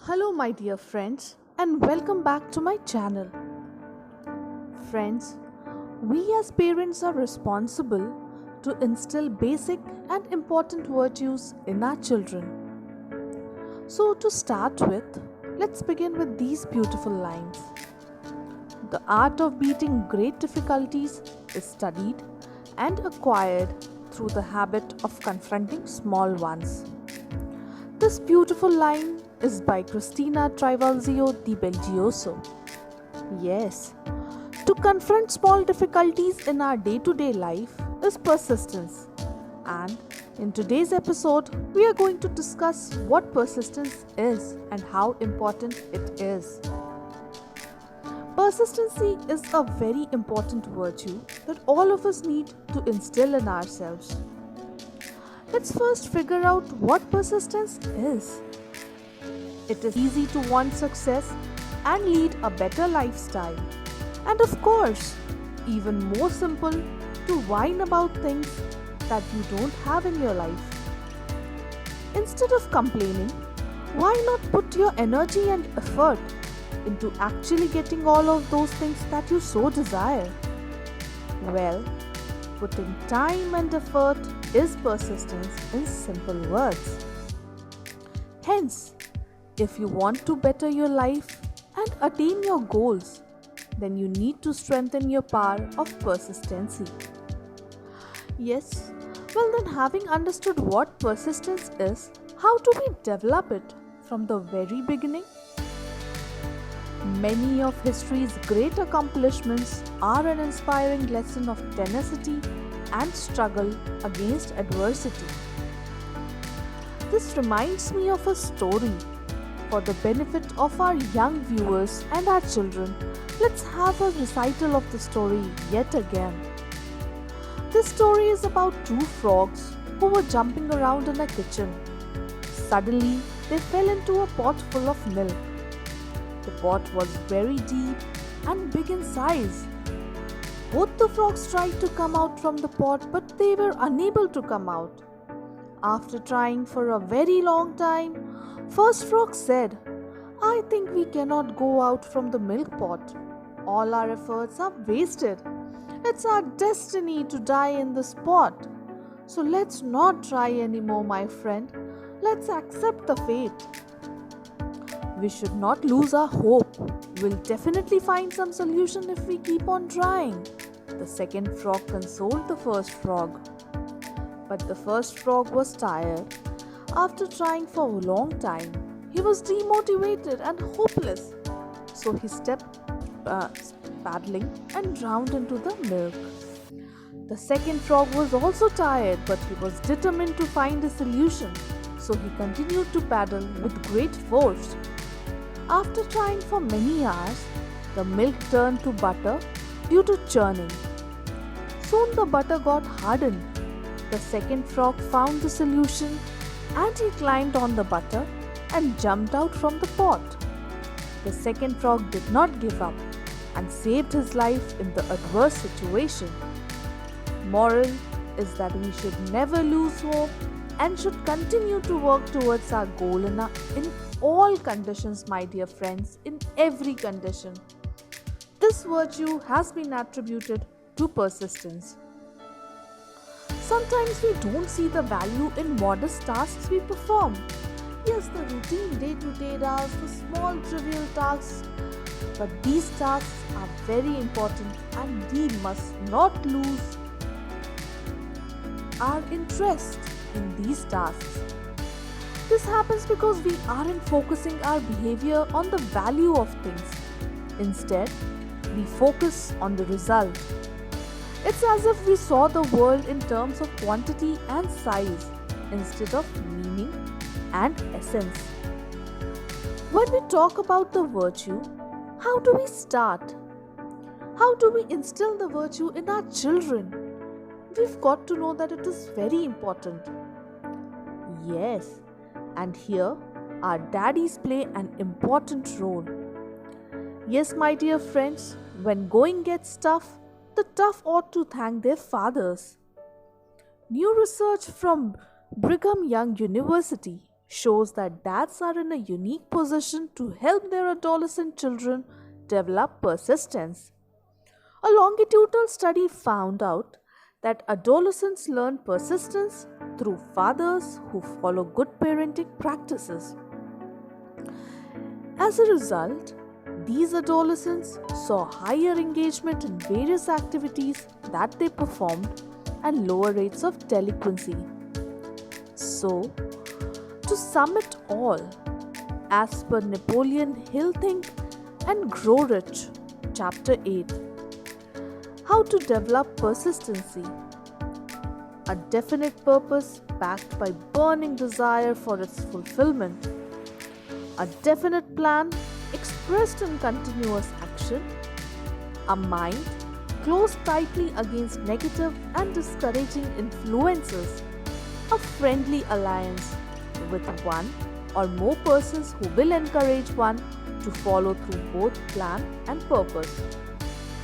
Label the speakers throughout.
Speaker 1: Hello, my dear friends, and welcome back to my channel. Friends, we as parents are responsible to instill basic and important virtues in our children. So, to start with, let's begin with these beautiful lines. The art of beating great difficulties is studied and acquired through the habit of confronting small ones. This beautiful line is by Cristina Trivalzio di Belgioso. Yes, to confront small difficulties in our day to day life is persistence. And in today's episode, we are going to discuss what persistence is and how important it is. Persistency is a very important virtue that all of us need to instill in ourselves. Let's first figure out what persistence is. It is easy to want success and lead a better lifestyle. And of course, even more simple to whine about things that you don't have in your life. Instead of complaining, why not put your energy and effort into actually getting all of those things that you so desire? Well, putting time and effort is persistence in simple words. Hence, if you want to better your life and attain your goals, then you need to strengthen your power of persistency. Yes, well, then, having understood what persistence is, how do we develop it from the very beginning? Many of history's great accomplishments are an inspiring lesson of tenacity and struggle against adversity. This reminds me of a story. For the benefit of our young viewers and our children, let's have a recital of the story yet again. This story is about two frogs who were jumping around in a kitchen. Suddenly, they fell into a pot full of milk. The pot was very deep and big in size. Both the frogs tried to come out from the pot, but they were unable to come out. After trying for a very long time, First Frog said, "I think we cannot go out from the milk pot. All our efforts are wasted. It's our destiny to die in this pot. So let's not try anymore, my friend. Let's accept the fate. We should not lose our hope. We'll definitely find some solution if we keep on trying." The second frog consoled the first frog. But the first frog was tired. After trying for a long time, he was demotivated and hopeless. So he stepped paddling and drowned into the milk. The second frog was also tired, but he was determined to find a solution. So he continued to paddle with great force. After trying for many hours, the milk turned to butter due to churning. Soon the butter got hardened. The second frog found the solution and he climbed on the butter and jumped out from the pot. The second frog did not give up and saved his life in the adverse situation. Moral is that we should never lose hope and should continue to work towards our goal in all conditions, my dear friends, in every condition. This virtue has been attributed to persistence. Sometimes we don't see the value in modest tasks we perform. Yes, the routine day-to-day tasks, the small trivial tasks. But these tasks are very important and we must not lose our interest in these tasks. This happens because we aren't focusing our behavior on the value of things. Instead, we focus on the result. It's as if we saw the world in terms of quantity and size instead of meaning and essence. When we talk about the virtue, how do we start? How do we instill the virtue in our children? We've got to know that it is very important. Yes, and here our daddies play an important role. Yes, my dear friends, when going gets tough, the tough ought to thank their fathers. New research from Brigham Young University shows that dads are in a unique position to help their adolescent children develop persistence. A longitudinal study found out that adolescents learn persistence through fathers who follow good parenting practices. As a result, these adolescents saw higher engagement in various activities that they performed and lower rates of delinquency. So, to sum it all, as per Napoleon Hill Think and Grow Rich, Chapter 8, How to Develop Persistency. A definite purpose backed by burning desire for its fulfillment. A definite plan expressed in continuous action. A mind closed tightly against negative and discouraging influences. A friendly alliance with one or more persons who will encourage one to follow through both plan and purpose.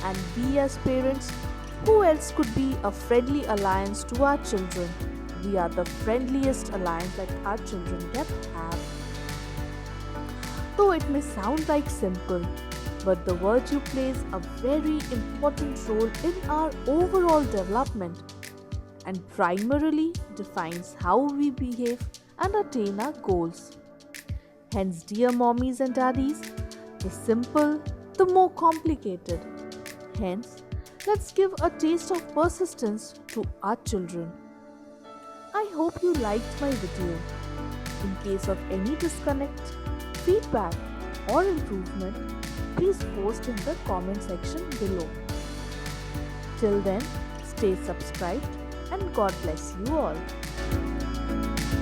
Speaker 1: And we as parents, who else could be a friendly alliance to our children? We are the friendliest alliance that our children can have. Though it may sound like simple, but the virtue plays a very important role in our overall development and primarily defines how we behave and attain our goals. Hence, dear mommies and daddies, the simple, the more complicated. Hence, let's give a taste of persistence to our children. I hope you liked my video. In case of any disconnect, feedback or improvement, please post in the comment section below. Till then, stay subscribed and God bless you all.